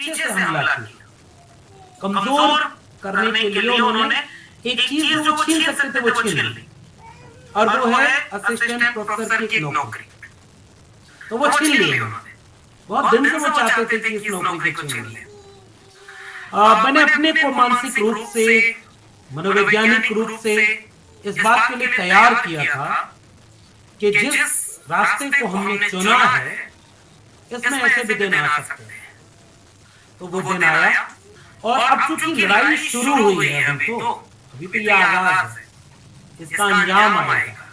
पीछे से हमला किया, कमजोर करने के लिए उन्होंने एक चीज जो वो छीन सकते थे वो छीन ली, और वो है असिस्टेंट प्रोफेसर की नौकरी। तो वो छीन ली उन्होंने। बहुत दिन से वो चाहते थे कि इस नौकरी को छीन ले। मैंने अपने को मानसिक रूप से, मनोवैज्ञानिक रूप से इस बात के लिए तैयार किया था कि जिस रास्ते को हमने चुना है इसमें ऐसे भी दिन आ सकते हैं। तो वो दिन आया, और अब चूंकि लड़ाई शुरू हुई है, अभी तो ये आगाज है, इसका अंजाम आएगा।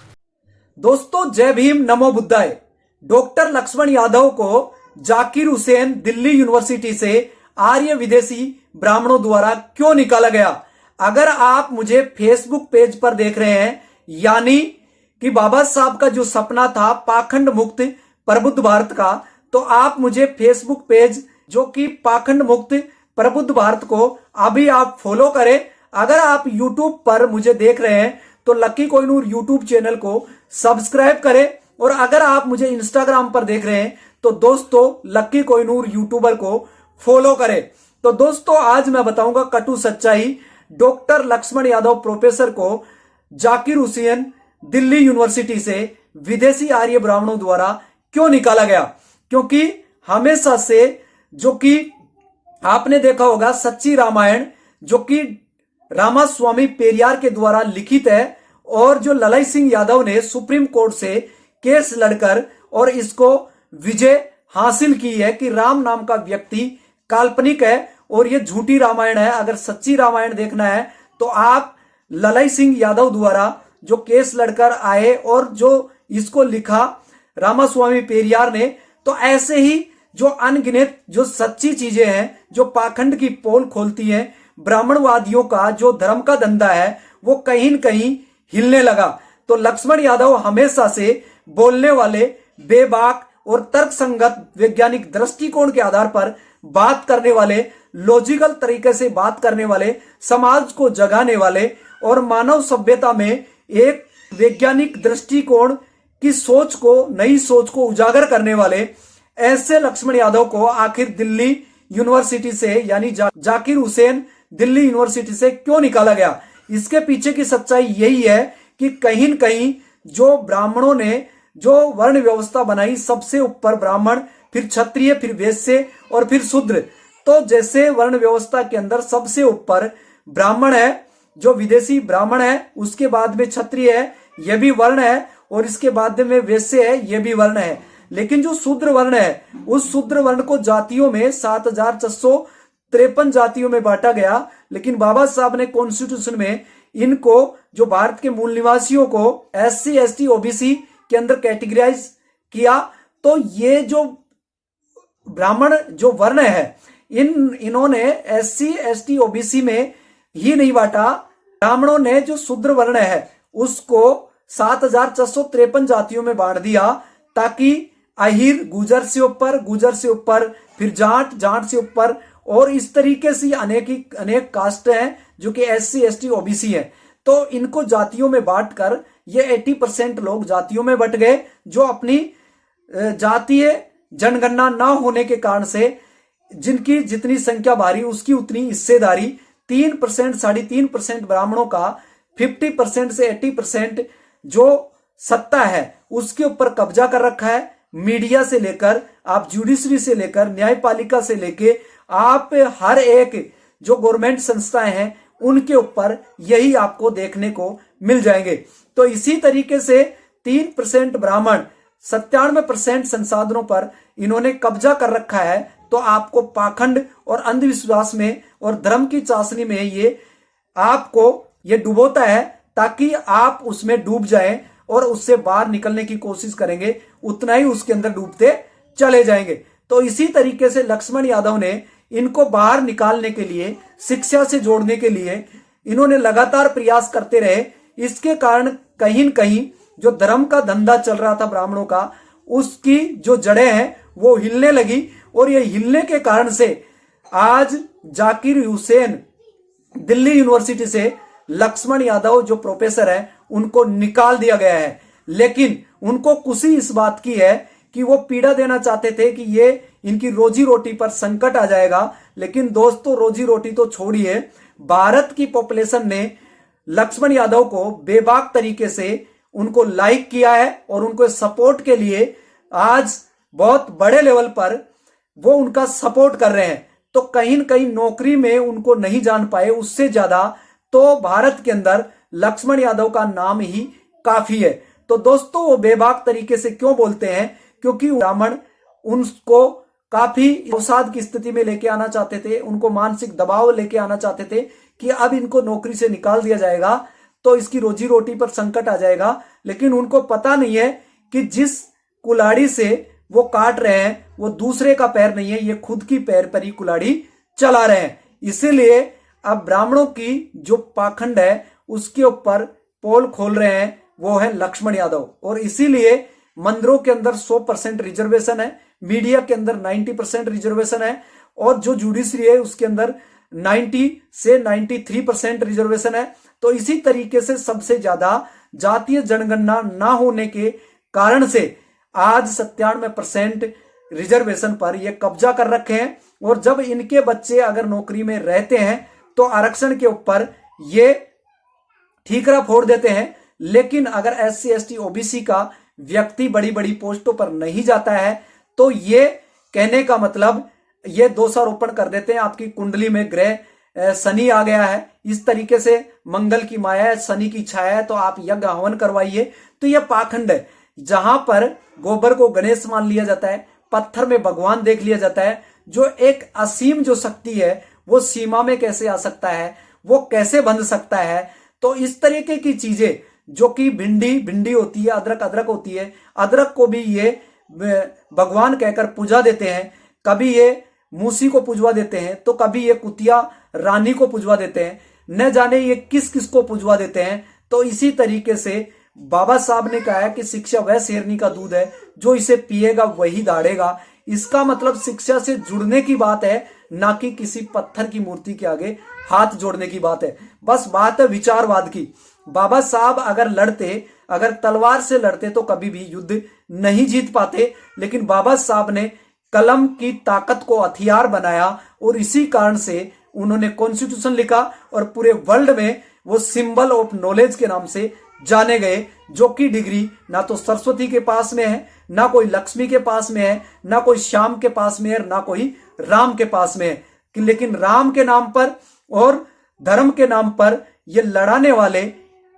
दोस्तों जय भीम, नमो बुद्धाय। डॉक्टर लक्ष्मण यादव को जाकिर हुसैन दिल्ली यूनिवर्सिटी से आर्य विदेशी ब्राह्मणों द्वारा क्यों निकाला गया? अगर आप मुझे फेसबुक पेज पर देख रहे हैं, यानी कि बाबा साहब का जो सपना था पाखंड मुक्त प्रबुद्ध भारत का, तो आप मुझे फेसबुक पेज जो कि पाखंड मुक्त प्रबुद्ध भारत को अभी आप फॉलो करें। अगर आप यूट्यूब पर मुझे देख रहे हैं तो लकी कोहिनूर यूट्यूब चैनल को सब्सक्राइब करें, और अगर आप मुझे इंस्टाग्राम पर देख रहे हैं तो दोस्तों लकी कोहिनूर यूट्यूबर को फॉलो करें। तो दोस्तों आज मैं बताऊंगा कटु सच्चाई, डॉक्टर लक्ष्मण यादव प्रोफेसर को जाकिर हुसैन दिल्ली यूनिवर्सिटी से विदेशी आर्य ब्राह्मणों द्वारा क्यों निकाला गया। क्योंकि हमेशा से जो कि आपने देखा होगा सच्ची रामायण जो कि रामास्वामी पेरियार के द्वारा लिखित है, और जो ललाई सिंह यादव ने सुप्रीम कोर्ट से केस लड़कर और इसको विजय हासिल की है कि राम नाम का व्यक्ति काल्पनिक है और ये झूठी रामायण है। अगर सच्ची रामायण देखना है तो आप ललाई सिंह यादव द्वारा जो केस लड़कर आए और जो इसको लिखा रामास्वामी पेरियार ने, तो ऐसे ही जो अनगिनत जो सच्ची चीजें हैं जो पाखंड की पोल खोलती हैं, ब्राह्मणवादियों का जो धर्म का धंधा है वो कहीं न कहीं हिलने लगा। तो लक्ष्मण यादव हमेशा से बोलने वाले, बेबाक और तर्कसंगत वैज्ञानिक दृष्टिकोण के आधार पर बात करने वाले, लॉजिकल तरीके से बात करने वाले, समाज को जगाने वाले और मानव सभ्यता में एक वैज्ञानिक दृष्टिकोण की सोच को, नई सोच को उजागर करने वाले ऐसे लक्ष्मण यादव को आखिर दिल्ली यूनिवर्सिटी से यानी जाकिर हुसैन दिल्ली यूनिवर्सिटी से क्यों निकाला गया? इसके पीछे की सच्चाई यही है कि कहीं न कहीं जो ब्राह्मणों ने जो वर्ण व्यवस्था बनाई, सबसे ऊपर ब्राह्मण, फिर क्षत्रिय, फिर वैश्य और फिर शूद्र। तो जैसे वर्ण व्यवस्था के अंदर सबसे ऊपर ब्राह्मण है, जो विदेशी ब्राह्मण है, उसके बाद में क्षत्रिय है, यह भी वर्ण है, और इसके बाद में वैश्य है, यह भी वर्ण है। लेकिन जो शूद्र वर्ण है, उस शूद्र वर्ण को जातियों में 7653 जातियों में बांटा गया। लेकिन बाबा साहब ने कॉन्स्टिट्यूशन में इनको, जो भारत के मूल निवासियों को, SC ST OBC के अंदर कैटेगराइज किया। तो ये जो ब्राह्मण जो वर्ण है, इन्होंने SC ST OBC में ही नहीं बांटा, ब्राह्मणों ने जो शूद्र वर्ण है उसको 7653 जातियों में बांट दिया, ताकि अहिर गुजर से ऊपर, फिर जाट से ऊपर, और इस तरीके से अनेक कास्ट हैं जो कि SC ST OBC है। तो इनको जातियों में बांटकर ये 80% लोग जातियों में बट गए, जो अपनी जातीय जनगणना न होने के कारण से जिनकी जितनी संख्या भारी उसकी उतनी हिस्सेदारी 3%, 3.5% ब्राह्मणों का 50% से 80% जो सत्ता है उसके ऊपर कब्जा कर रखा है। मीडिया से लेकर आप जुडिशरी से लेकर न्यायपालिका से लेके आप हर एक जो गवर्नमेंट संस्थाएं हैं उनके ऊपर यही आपको देखने को मिल जाएंगे। तो इसी तरीके से 3% ब्राह्मण 97% संसाधनों पर इन्होंने कब्जा कर रखा है। तो आपको पाखंड और अंधविश्वास में और धर्म की चाशनी में ये आपको ये डुबोता है, ताकि आप उसमें डूब जाएं और उससे बाहर निकलने की कोशिश करेंगे, उतना ही उसके अंदर डूबते चले जाएंगे। तो इसी तरीके से लक्ष्मण यादव ने इनको बाहर निकालने के लिए, शिक्षा से जोड़ने के लिए इन्होंने लगातार प्रयास करते रहे। इसके कारण कहीं न कहीं जो धर्म का धंधा चल रहा था ब्राह्मणों का, उसकी जो जड़ें हैं वो हिलने लगी, और ये हिलने के कारण से आज जाकिर हुसैन दिल्ली यूनिवर्सिटी से लक्ष्मण यादव जो प्रोफेसर है उनको निकाल दिया गया है। लेकिन उनको खुशी इस बात की है कि वो पीड़ा देना चाहते थे कि ये इनकी रोजी रोटी पर संकट आ जाएगा। लेकिन दोस्तों, रोजी रोटी तो छोड़िए, भारत की पॉपुलेशन ने लक्ष्मण यादव को बेबाक तरीके से उनको लाइक किया है और उनको सपोर्ट के लिए आज बहुत बड़े लेवल पर वो उनका सपोर्ट कर रहे हैं। तो कहीं न कहीं नौकरी में उनको नहीं जान पाए, उससे ज्यादा तो भारत के अंदर लक्ष्मण यादव का नाम ही काफी है। तो दोस्तों, वो बेबाक तरीके से क्यों बोलते हैं? क्योंकि ब्राह्मण उनको काफी अवसाद की स्थिति में लेके आना चाहते थे, उनको मानसिक दबाव लेके आना चाहते थे कि अब इनको नौकरी से निकाल दिया जाएगा तो इसकी रोजी रोटी पर संकट आ जाएगा। लेकिन उनको पता नहीं है कि जिस कुल्हाड़ी से वो काट रहे हैं वो दूसरे का पैर नहीं है, ये खुद की पैर पर ही कुल्हाड़ी चला रहे हैं। इसीलिए अब ब्राह्मणों की जो पाखंड है उसके ऊपर पोल खोल रहे हैं वो है लक्ष्मण यादव। और इसीलिए मंदिरों के अंदर 100% रिजर्वेशन है, मीडिया के अंदर 90% रिजर्वेशन है, और जो जुडिशरी है उसके अंदर 90 से 93% रिजर्वेशन है। तो इसी तरीके से सबसे ज्यादा जातीय जनगणना ना होने के कारण से आज 97% रिजर्वेशन पर ये कब्जा कर रखे हैं। और जब इनके बच्चे अगर नौकरी में रहते हैं तो आरक्षण के ऊपर ये ठीकरा फोड़ देते हैं। लेकिन अगर SC ST OBC का व्यक्ति बड़ी बड़ी पोस्टों पर नहीं जाता है तो ये कहने का मतलब ये दोषारोपण कर देते हैं, आपकी कुंडली में ग्रह शनि आ गया है, इस तरीके से मंगल की माया है, शनि की छाया है, तो आप यज्ञ हवन करवाइए। तो यह पाखंड है। जहां पर गोबर को गणेश मान लिया जाता है, पत्थर में भगवान देख लिया जाता है, जो एक असीम जो शक्ति है वो सीमा में कैसे आ सकता है, वो कैसे बंध सकता है। तो इस तरीके की चीजें जो कि भिंडी होती है, अदरक होती है, अदरक को भी ये भगवान कहकर पूजा देते हैं। कभी ये मूसी को पूजवा देते हैं तो कभी ये कुतिया रानी को पूजवा देते हैं, न जाने ये किस किस को पूजवा देते हैं। तो इसी तरीके से बाबा साहब ने कहा है कि शिक्षा वह शेरनी का दूध है, जो इसे पिएगा वही दाढ़ेगा। इसका मतलब शिक्षा से जुड़ने की बात है, ना कि किसी पत्थर की मूर्ति के आगे हाथ जोड़ने की बात है। बस बात है विचारवाद की। बाबा साहब अगर तलवार से लड़ते तो कभी भी युद्ध नहीं जीत पाते, लेकिन बाबा साहब ने कलम की ताकत को हथियार बनाया और इसी कारण से उन्होंने कॉन्स्टिट्यूशन लिखा और पूरे वर्ल्ड में वो सिंबल ऑफ नॉलेज के नाम से जाने गए। जो कि डिग्री ना तो सरस्वती के पास में है, ना कोई लक्ष्मी के पास में है, ना कोई श्याम के पास में है, ना कोई राम के पास में है। लेकिन राम के नाम पर और धर्म के नाम पर ये लड़ाने वाले,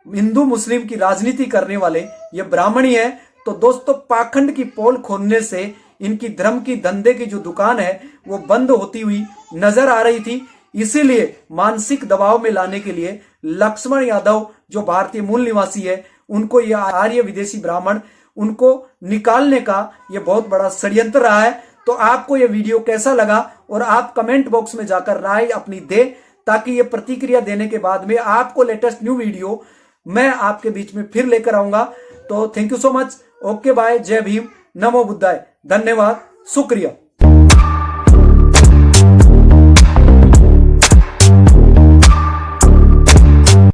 हिंदू मुस्लिम की राजनीति करने वाले ये ब्राह्मणी है। तो दोस्तों, पाखंड की पोल खोलने से इनकी धर्म की धंधे की जो दुकान है वो बंद होती हुई नजर आ रही थी। इसीलिए मानसिक दबाव में लाने के लिए लक्ष्मण यादव जो भारतीय मूल निवासी है, उनको यह आर्य विदेशी ब्राह्मण उनको निकालने का ये बहुत बड़ा षड्यंत्र रहा है। तो आपको ये वीडियो कैसा लगा और आप कमेंट बॉक्स में जाकर राय अपनी दे, ताकि ये प्रतिक्रिया देने के बाद में आपको लेटेस्ट न्यू वीडियो मैं आपके बीच में फिर लेकर आऊंगा। तो thank you so much. Okay bye, जय भीम, नमो बुद्धाय, धन्यवाद, शुक्रिया।